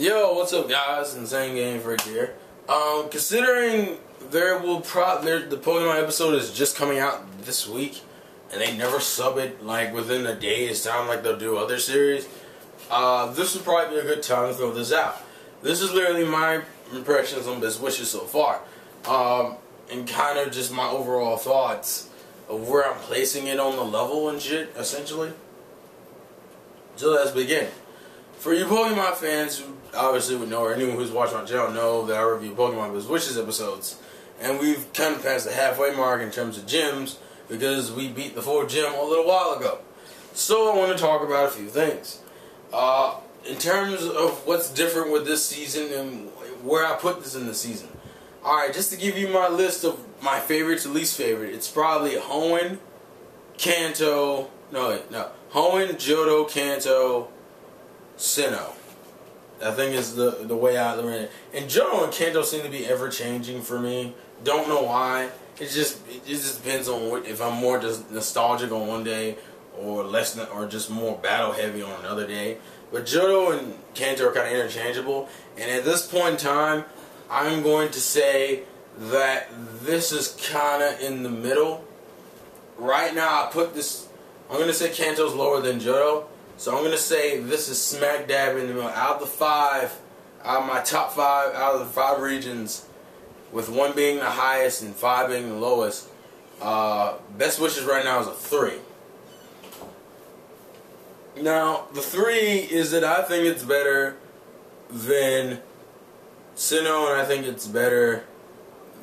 Yo, what's up, guys? Insane Game Freak here. Considering the Pokemon episode is just coming out this week, and they never sub it like within a day's time like they'll do other series, this would probably be a good time to throw this out. This is literally my impressions on Best Wishes so far, and kind of just my overall thoughts of where I'm placing it on the level and shit, essentially. So let's begin. For you Pokemon fans who obviously would know, or anyone who's watching my channel know that I review Pokemon Best Wishes episodes, and we've kind of passed the halfway mark in terms of gyms because we beat the 4th gym a little while ago. So I want to talk about a few things. In terms of what's different with this season and where I put this in the season. Alright, just to give you my list of my favorite to least favorite, it's probably Hoenn, Kanto, Hoenn, Johto, Kanto, Sinnoh. I think is the way I look at it. And Johto and Kanto seem to be ever changing for me. Don't know why. It just depends on if I'm more just nostalgic on one day or less, or just more battle heavy on another day. But Johto and Kanto are kind of interchangeable. And at this point in time, I'm going to say that this is kind of in the middle. Right now, I'm going to say Kanto's lower than Johto. So I'm going to say this is smack dab in the middle. Out of my top 5, out of the 5 regions, with 1 being the highest and 5 being the lowest, Best Wishes right now is a 3. Now, the 3 is that I think it's better than Sinnoh, and I think it's better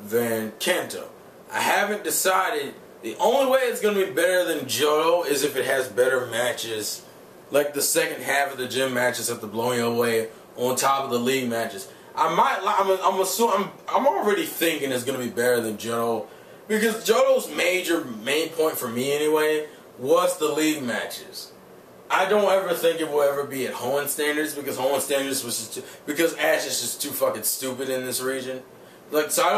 than Kanto. I haven't decided. The only way it's going to be better than Johto is if it has better matches, like the second half of the gym matches at the Blowing Away on top of the league matches. I'm already thinking it's going to be better than Johto, because Johto's main point for me anyway was the league matches. I don't ever think it will ever be at Hoenn standards, because Hoenn standards was just because Ash is just too fucking stupid in this region. Like, so I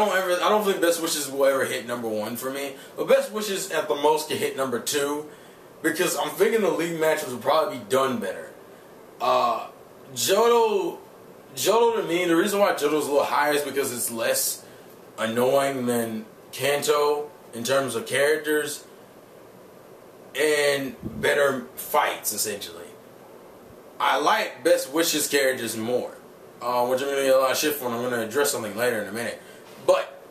don't think Best Wishes will ever hit number 1 for me. But Best Wishes at the most can hit number 2, because I'm thinking the league matches will probably be done better. Johto to me, the reason why Johto's a little higher is because it's less annoying than Kanto in terms of characters and better fights, essentially. I like Best Wishes characters more, which I'm going to get a lot of shit for, and I'm going to address something later in a minute. But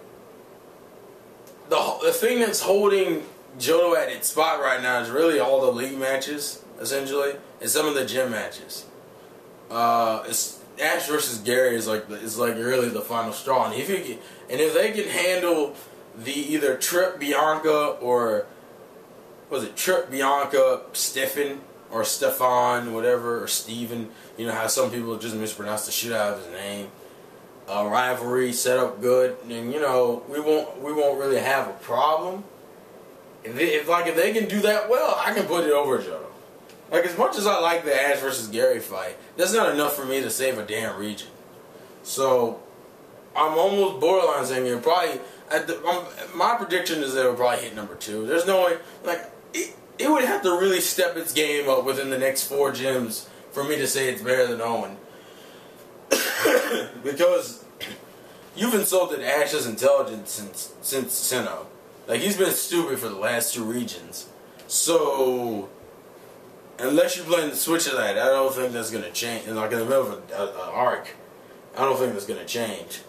the thing that's holding Johto at its spot right now is really all the league matches, essentially, and some of the gym matches. It's Ash versus Gary is like really the final straw, and if they can handle the either Trip Bianca or Trip Bianca Stefan or Stefan, whatever, or Steven, you know how some people just mispronounce the shit out of his name. Rivalry set up good, and you know we won't really have a problem. If they can do that well, I can put it over Johto. Like, as much as I like the Ash versus Gary fight, that's not enough for me to save a damn region. So I'm almost borderline saying it probably. My prediction is that it'll probably hit number 2. There's no way. Like, it would have to really step its game up within the next 4 gyms for me to say it's better than Owen. Because you've insulted Ash's intelligence since Sinnoh. Like, he's been stupid for the last 2 regions. So, unless you're playing the switch of that, I don't think that's going to change. Like, in the middle of an arc, I don't think that's going to change.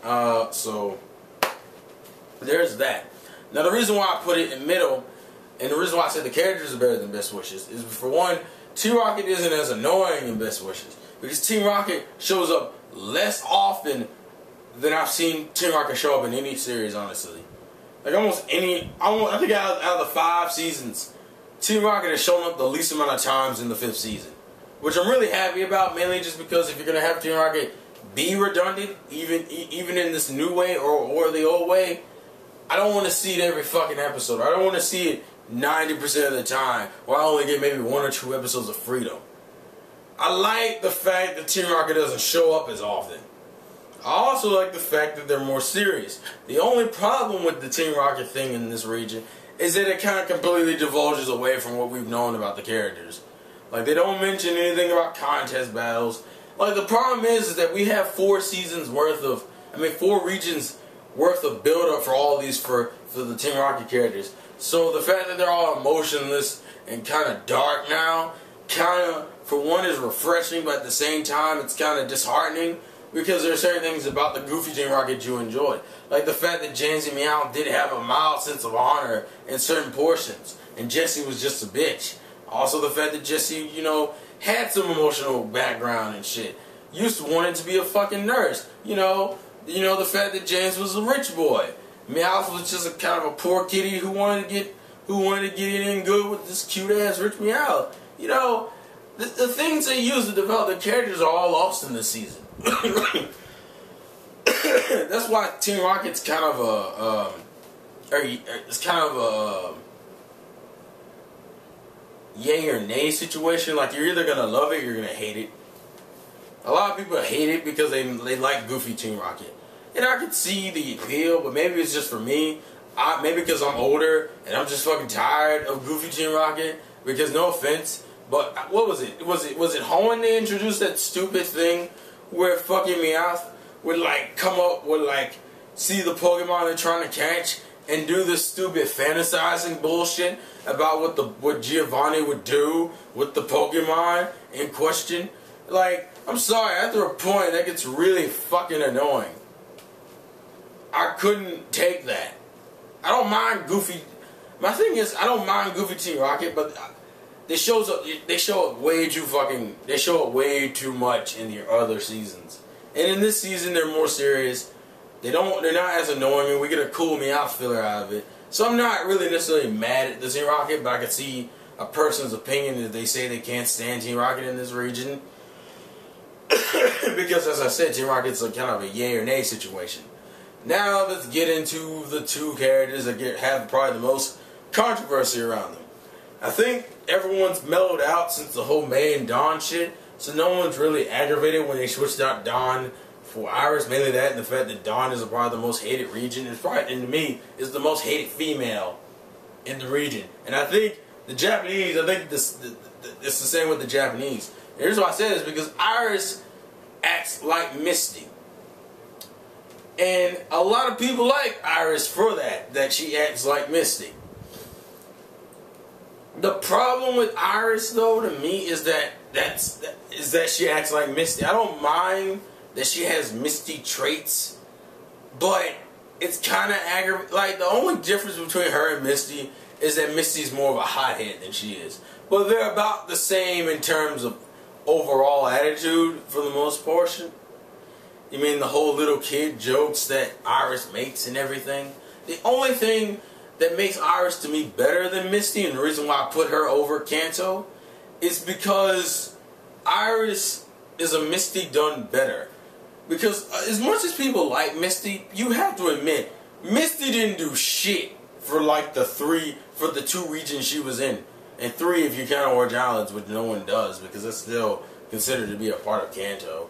So, there's that. Now, the reason why I put it in middle, and the reason why I said the characters are better than Best Wishes, is for one, Team Rocket isn't as annoying in Best Wishes. Because Team Rocket shows up less often than I've seen Team Rocket show up in any series, honestly. Like, almost any, I think out of the 5 seasons, Team Rocket has shown up the least amount of times in the 5th season. Which I'm really happy about, mainly just because if you're going to have Team Rocket be redundant, even in this new way or the old way, I don't want to see it every fucking episode. I don't want to see it 90% of the time, or I only get maybe 1 or 2 episodes of freedom. I like the fact that Team Rocket doesn't show up as often. I also like the fact that they're more serious. The only problem with the Team Rocket thing in this region is that it kind of completely divulges away from what we've known about the characters. Like, they don't mention anything about contest battles. Like, the problem is that we have 4 seasons worth of, 4 regions worth of build-up for all these, for the Team Rocket characters. So the fact that they're all emotionless and kind of dark now, kind of, for one, is refreshing, but at the same time, it's kind of disheartening, because there are certain things about the Goofy Team Rocket you enjoy. Like the fact that James and Meow did have a mild sense of honor in certain portions, and Jessie was just a bitch. Also the fact that Jessie, you know, had some emotional background and shit. Used to wanted to be a fucking nurse. You know the fact that James was a rich boy. Meowth was just a kind of a poor kitty who wanted to get it in good with this cute ass rich Meowth. You know, the things they use to develop the characters are all lost in this season. That's why Team Rocket's kind of a yay or nay situation. Like, you're either gonna love it or you're gonna hate it. A lot of people hate it because they like Goofy Team Rocket, and I can see the appeal, but maybe it's just for me. Maybe because I'm older and I'm just fucking tired of Goofy Team Rocket. Because no offense, but what was it? Was it Hoenn that introduced that stupid thing where fucking Meowth would like come up with like see the Pokemon they're trying to catch and do this stupid fantasizing bullshit about what Giovanni would do with the Pokemon in question? Like, I'm sorry, after a point that gets really fucking annoying. I couldn't take that. I don't mind Goofy. My thing is, I don't mind Goofy Team Rocket, but they show up way too much in the other seasons. And in this season, they're more serious. They're not as annoying, and we get a cool Meowth filler out of it. So I'm not really necessarily mad at the Team Rocket, but I can see a person's opinion if they say they can't stand Team Rocket in this region. Because, as I said, Team Rocket's a kind of a yay or nay situation. Now let's get into the 2 characters that have probably the most controversy around them. I think everyone's mellowed out since the whole May and Dawn shit, so no one's really aggravated when they switched out Dawn for Iris. Mainly that and the fact that Dawn is probably the most hated region. It's probably, and to me, is the most hated female in the region. And I think the Japanese, it's the same with the Japanese. And here's why I say this, because Iris acts like Misty. And a lot of people like Iris for that she acts like Misty. The problem with Iris, though, to me, is that she acts like Misty. I don't mind that she has Misty traits, but it's kind of aggravating. Like, the only difference between her and Misty is that Misty's more of a hothead than she is. But they're about the same in terms of overall attitude for the most portion. You mean the whole little kid jokes that Iris makes and everything? The only thing that makes Iris to me better than Misty, and the reason why I put her over Kanto, is because Iris is a Misty done better. Because as much as people like Misty, you have to admit, Misty didn't do shit for like the 2 regions she was in. And 3 if you count Orange Islands, which no one does, because it's still considered to be a part of Kanto.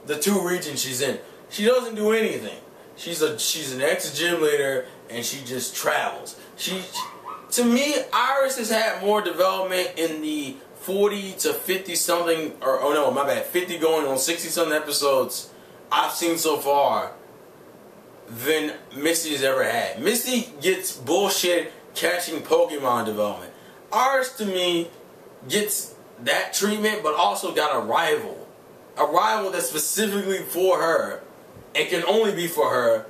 The 2 regions she's in, she doesn't do anything. She's an ex-gym leader, and she just travels. To me, Iris has had more development in the 40 to 50 something, 50 going on 60 something episodes I've seen so far than Misty's ever had. Misty gets bullshit catching Pokemon development. Iris, to me, gets that treatment, but also got a rival. A rival that's specifically for her, and can only be for her,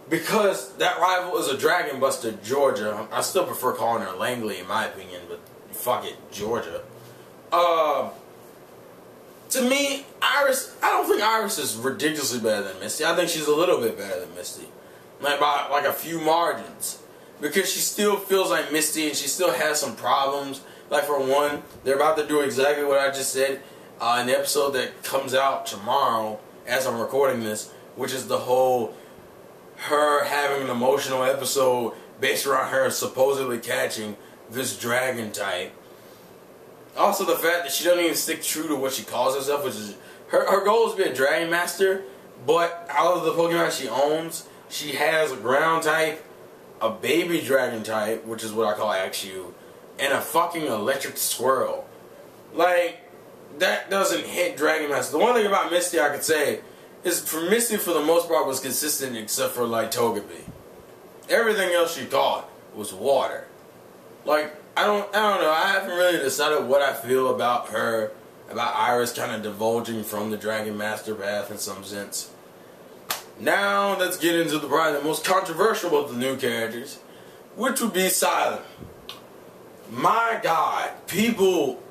because that rival is a Dragon Buster, Georgia. I still prefer calling her Langley in my opinion, but fuck it, Georgia. To me, Iris, I don't think Iris is ridiculously better than Misty. I think she's a little bit better than Misty. Like by like a few margins. Because she still feels like Misty and she still has some problems. Like for one, they're about to do exactly what I just said in the episode that comes out tomorrow as I'm recording this, which is the whole her having an emotional episode based around her supposedly catching this dragon type. Also the fact that she doesn't even stick true to what she calls herself, which is her goal is to be a dragon master, but out of the Pokemon she owns, she has a ground type, a baby dragon type, which is what I call Axew, and a fucking electric squirrel. Like, that doesn't hit Dragon Master. The one thing about Misty I could say is for Misty, for the most part, was consistent except for like Togepi. Everything else she taught was water. Like, I don't know. I haven't really decided what I feel about her, about Iris kind of divulging from the Dragon Master path in some sense. Now let's get into probably the most controversial of the new characters, which would be Silent. My God, people,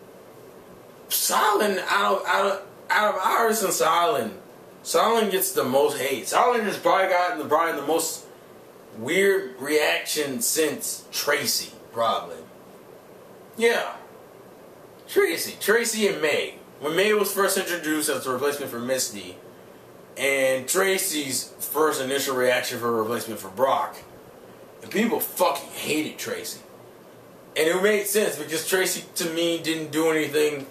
Silent out of Iris and Silent gets the most hate. Silent has probably gotten the most weird reaction since Tracy, probably. Yeah. Tracy and May. When May was first introduced as a replacement for Misty, and Tracy's first initial reaction for a replacement for Brock, and people fucking hated Tracy. And it made sense because Tracy, to me, didn't do anything,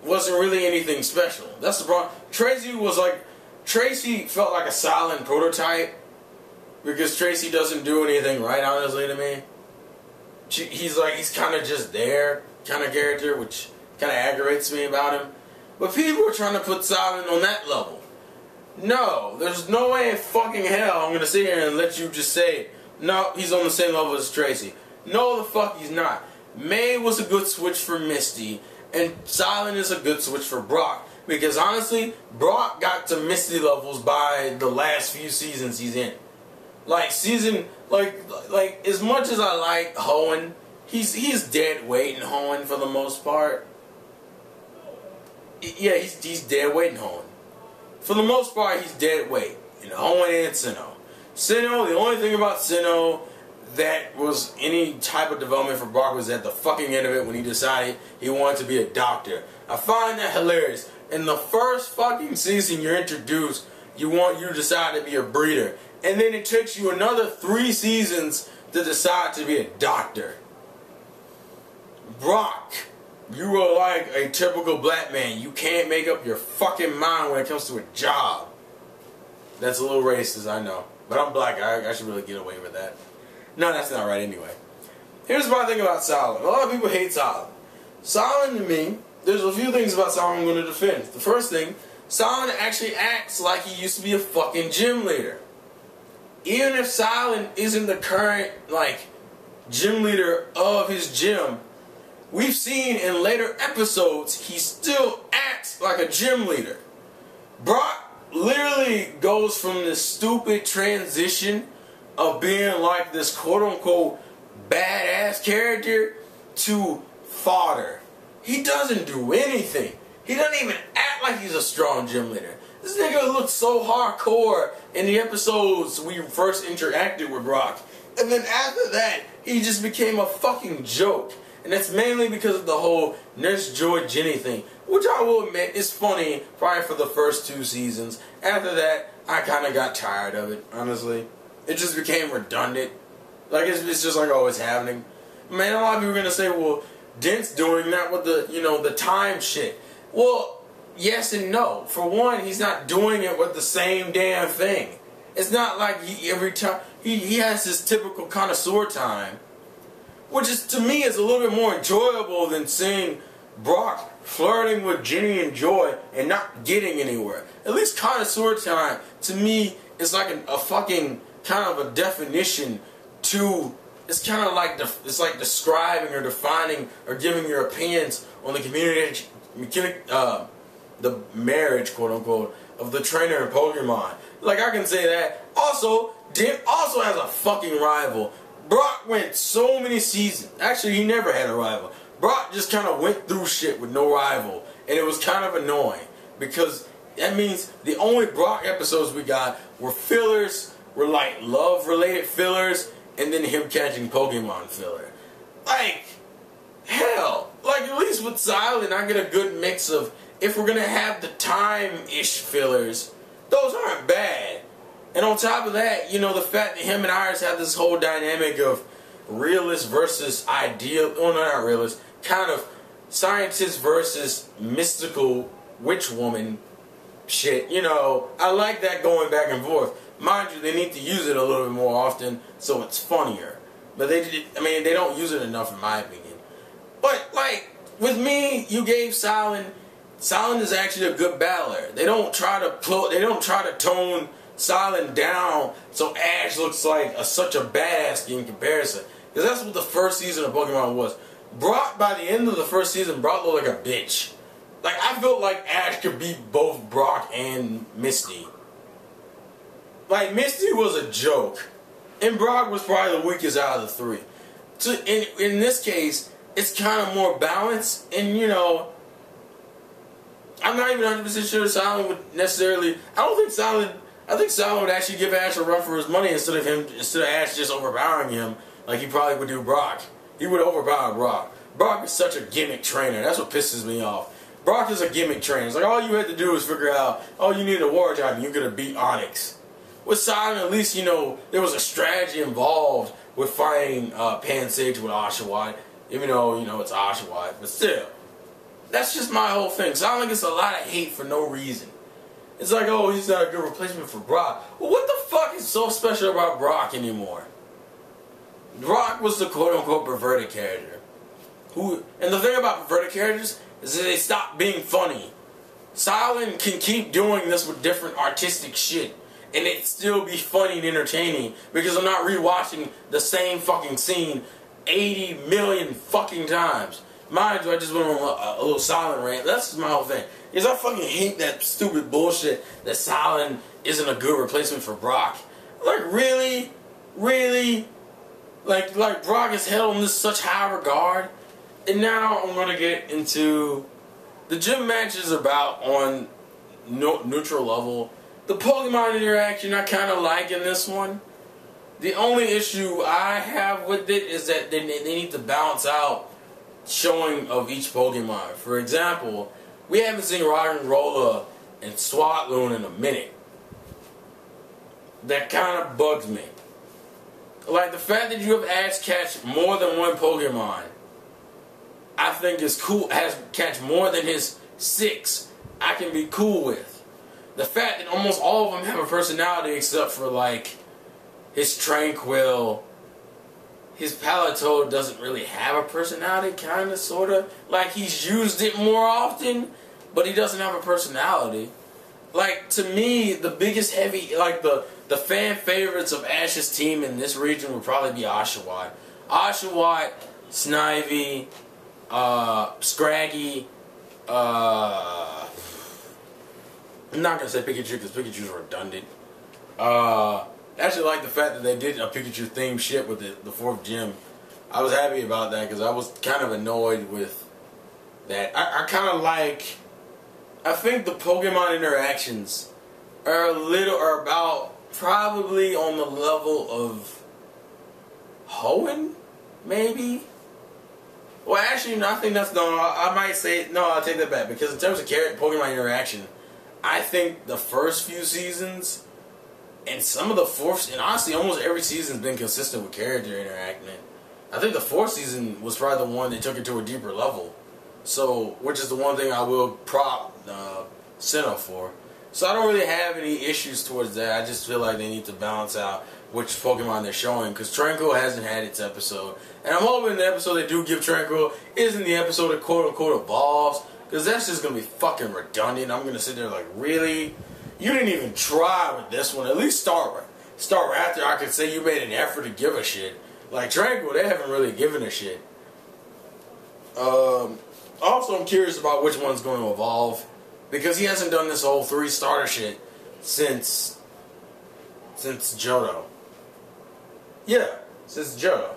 wasn't really anything special. That's the problem. Tracy felt like a Silent prototype because Tracy doesn't do anything right, honestly, to me. He's kind of just there kind of character, which kind of aggravates me about him. But people are trying to put Silent on that level. No, there's no way in fucking hell I'm going to sit here and let you just say, no, he's on the same level as Tracy. No, the fuck he's not. May was a good switch for Misty, and Silent is a good switch for Brock. Because honestly, Brock got to Misty levels by the last few seasons he's in. Like as much as I like Hoenn, he's dead weight in Hoenn for the most part. Yeah, he's dead weight in Hoenn. For the most part, he's dead weight in Hoenn and Sinnoh. Sinnoh, the only thing about Sinnoh that was any type of development for Brock was at the fucking end of it when he decided he wanted to be a doctor. I find that hilarious. In the first fucking season you're introduced, you decide to be a breeder. And then it takes you another 3 seasons to decide to be a doctor. Brock, you are like a typical black man. You can't make up your fucking mind when it comes to a job. That's a little racist, I know. But I'm black. I should really get away with that. No, that's not right anyway. Here's what I think about Silent. A lot of people hate Silent. Silent to me, there's a few things about Silent I'm going to defend. The first thing, Silent actually acts like he used to be a fucking gym leader. Even if Silent isn't the current, gym leader of his gym, we've seen in later episodes he still acts like a gym leader. Brock literally goes from this stupid transition of being like this quote-unquote badass character to fodder. He doesn't do anything. He doesn't even act like he's a strong gym leader. This nigga looked so hardcore in the episodes we first interacted with Brock. And then after that, he just became a fucking joke. And that's mainly because of the whole Nurse Joy Jenny thing, which I will admit is funny probably for the first 2 seasons. After that, I kind of got tired of it, honestly. It just became redundant. It's just like, oh, it's happening. Man, a lot of people are going to say, well, Dent's doing that with the time shit. Well, yes and no. For one, he's not doing it with the same damn thing. It's not like every time he has his typical connoisseur time, which is, to me, is a little bit more enjoyable than seeing Brock flirting with Jenny and Joy and not getting anywhere. At least connoisseur time, to me, is like a fucking kind of a definition to. It's kind of like it's like describing or defining or giving your opinions on the the marriage, quote unquote, of the trainer and Pokemon. Like, I can say that. Also, Dent also has a fucking rival. Brock went so many seasons. Actually, he never had a rival. Brock just kind of went through shit with no rival, and it was kind of annoying because that means the only Brock episodes we got were fillers, were like love-related fillers, and then him catching Pokemon filler. Like, hell. Like, at least with Silent, I get a good mix of, if we're going to have the time-ish fillers, those aren't bad. And on top of that, the fact that him and Iris have this whole dynamic of realist versus ideal, well, not realist, kind of scientist versus mystical witch woman shit, I like that going back and forth. Mind you, they need to use it a little bit more often so it's funnier. But they don't use it enough in my opinion. But, with me, you gave Silent Silent is actually a good battler. They don't try to tone Silent down so Ash looks like such a badass in comparison. Because that's what the first season of Pokemon was. Brock, by the end of the first season, Brock looked like a bitch. Like, I felt like Ash could beat both Brock and Misty. Like, Misty was a joke. And Brock was probably the weakest out of the three. So, in this case, it's kind of more balanced. And, you know, I'm not even 100% sure Silent would necessarily... I think Silent would actually give Ash a run for his money instead of Ash just overpowering him like he probably would do Brock. He would overpower Brock. Brock is such a gimmick trainer. That's what pisses me off. Brock is a gimmick trainer. It's like all you had to do is figure out, oh, you need a war type and you're going to beat Onix. With Silent, at least, you know, there was a strategy involved with fighting Pansage with Oshawott. Even though, you know, it's Oshawott. But still, that's just my whole thing. Silent gets a lot of hate for no reason. It's like, oh, he's not a good replacement for Brock. Well, what the fuck is so special about Brock anymore? Brock was the quote-unquote perverted character. And the thing about perverted characters is that they stop being funny. Silent can keep doing this with different artistic shit, and it still be funny and entertaining because I'm not rewatching the same fucking scene 80 million fucking times. Mind you, I just went on a little Silent rant. That's just my whole thing. Because I fucking hate that stupid bullshit that Silent isn't a good replacement for Brock. Like, really? Really? Like Brock is held in such high regard. And now I'm going to get into the gym matches about on neutral level. The Pokemon interaction I kind of like in this one. The only issue I have with it is that they need to balance out showing of each Pokemon. For example, we haven't seen Roggenrola and Swatloon in a minute. That kind of bugs me. Like, the fact that you have Ash catch more than one Pokemon, I think is cool. Has catch more than his 6, I can be cool with. The fact that almost all of them have a personality except for, like, his Tranquil. His Palatoad doesn't really have a personality, kind of, sort of. Like, he's used it more often, but he doesn't have a personality. Like, to me, the biggest like, the fan favorites of Ash's team in this region would probably be Oshawott. Oshawott, Snivy, Scraggy, I'm not going to say Pikachu because Pikachu's redundant. I actually like the fact that they did a Pikachu themed shit with the 4th gym. I was happy about that because I was kind of annoyed with that. I kind of like... I think the Pokemon interactions are about probably on the level of Hoenn, maybe? Well, actually, I think that's... No, I might say... No, I'll take that back. Because in terms of Pokemon interaction, I think the first few seasons... And some of the 4th, and honestly, almost every season's been consistent with character interacting. I think the 4th season was probably the one that took it to a deeper level. So, which is the one thing I will prop Sinnoh for. So I don't really have any issues towards that. I just feel like they need to balance out which Pokemon they're showing. Because Tranquil hasn't had its episode. And I'm hoping the episode they do give Tranquil isn't the episode that quote-unquote evolves. Because that's just going to be fucking redundant. I'm going to sit there like, really? You didn't even try with this one. At least start after I could say you made an effort to give a shit. Like Tranquil, they haven't really given a shit. Also, I'm curious about which one's going to evolve. Because he hasn't done this whole 3-starter shit since Johto. Yeah, since Johto.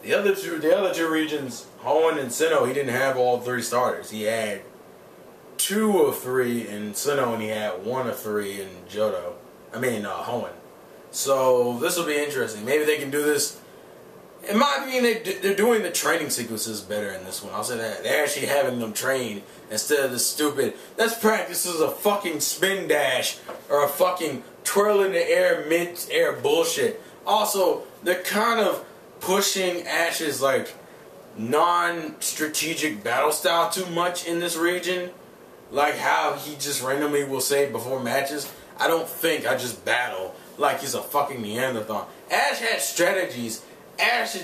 The other two regions, Hoenn and Sinnoh, he didn't have all 3 starters. He had 2 of 3 in Sinnoh, and he had 1 of 3 in Johto. Hoenn. So this will be interesting. Maybe they can do this. In my opinion, they're doing the training sequences better in this one. I'll say that. They're actually having them train instead of the stupid, let's practice as a fucking spin dash or a fucking twirl in the air, mid-air bullshit. Also, they're kind of pushing Ash's, like, non-strategic battle style too much in this region. Like how he just randomly will say before matches, I don't think, I just battle like he's a fucking Neanderthal. Ash had strategies. Ash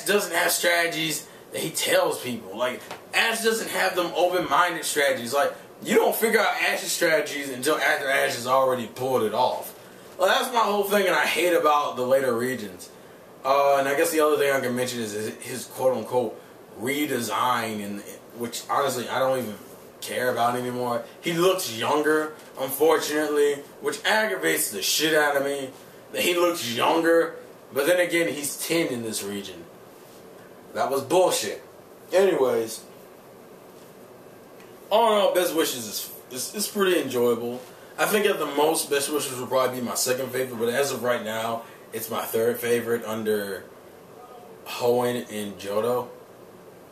doesn't have strategies. that he tells people. Like, Ash doesn't have them open-minded strategies. Like, you don't figure out Ash's strategies until after Ash has already pulled it off. Well, that's my whole thing, and I hate about the later regions. And I guess the other thing I can mention is his quote-unquote redesign, and which honestly I don't even care about anymore. He looks younger, unfortunately, which aggravates the shit out of me. That he looks younger, but then again, he's 10 in this region. That was bullshit. Anyways, all in all, Best Wishes is pretty enjoyable. I think at the most, Best Wishes will probably be my second favorite, but as of right now, it's my third favorite under Hoenn and Johto.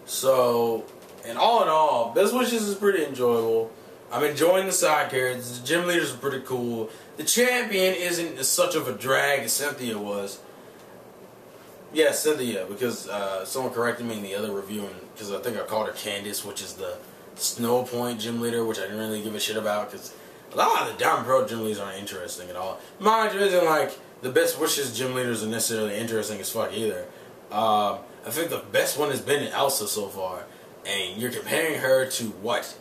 So, and all in all, Best Wishes is pretty enjoyable. I'm enjoying the side characters. The gym leaders are pretty cool. The champion isn't as such of a drag as Cynthia was. Yeah, Cynthia, because someone corrected me in the other review, because I think I called her Candace, which is the Snow Point gym leader, which I didn't really give a shit about, because a lot of the Diamond Pro gym leaders aren't interesting at all. Mind you, isn't like the Best Wishes gym leaders are necessarily interesting as fuck either. I think the best one has been Elsa so far, and you're comparing her to what?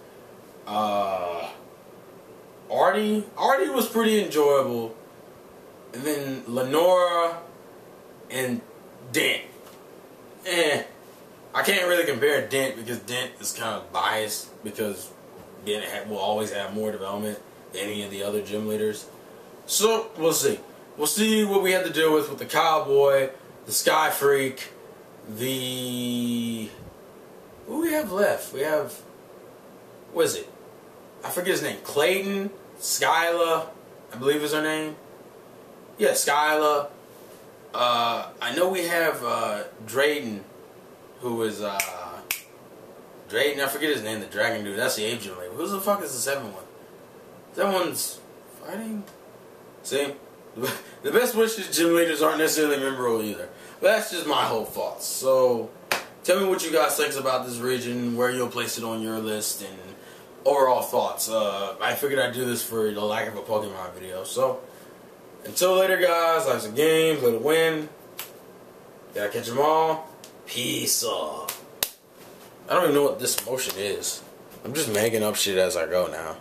Artie? Artie was pretty enjoyable, and then Lenora and Dent. I can't really compare Dent because Dent is kind of biased because Dent will always have more development than any of the other gym leaders. So, we'll see. We'll see what we have to deal with the Cowboy, the Sky Freak, the... Who we have left? We have... What is it? I forget his name. Clayton, Skyla, I believe is her name. Yeah, Skyla. I know we have Drayden, who is Drayden. I forget his name. The dragon dude. That's the agent label. Who the fuck is the 7th one? That one's fighting. See, the Best Wishes gym leaders aren't necessarily memorable either. But that's just my whole thoughts. So, tell me what you guys think about this region, where you'll place it on your list, and overall thoughts. I figured I'd do this for the lack of a Pokemon video. So, until later, guys. Life's a game. Let it win. Gotta catch them all. Peace off. I don't even know what this motion is. I'm just making up shit as I go now.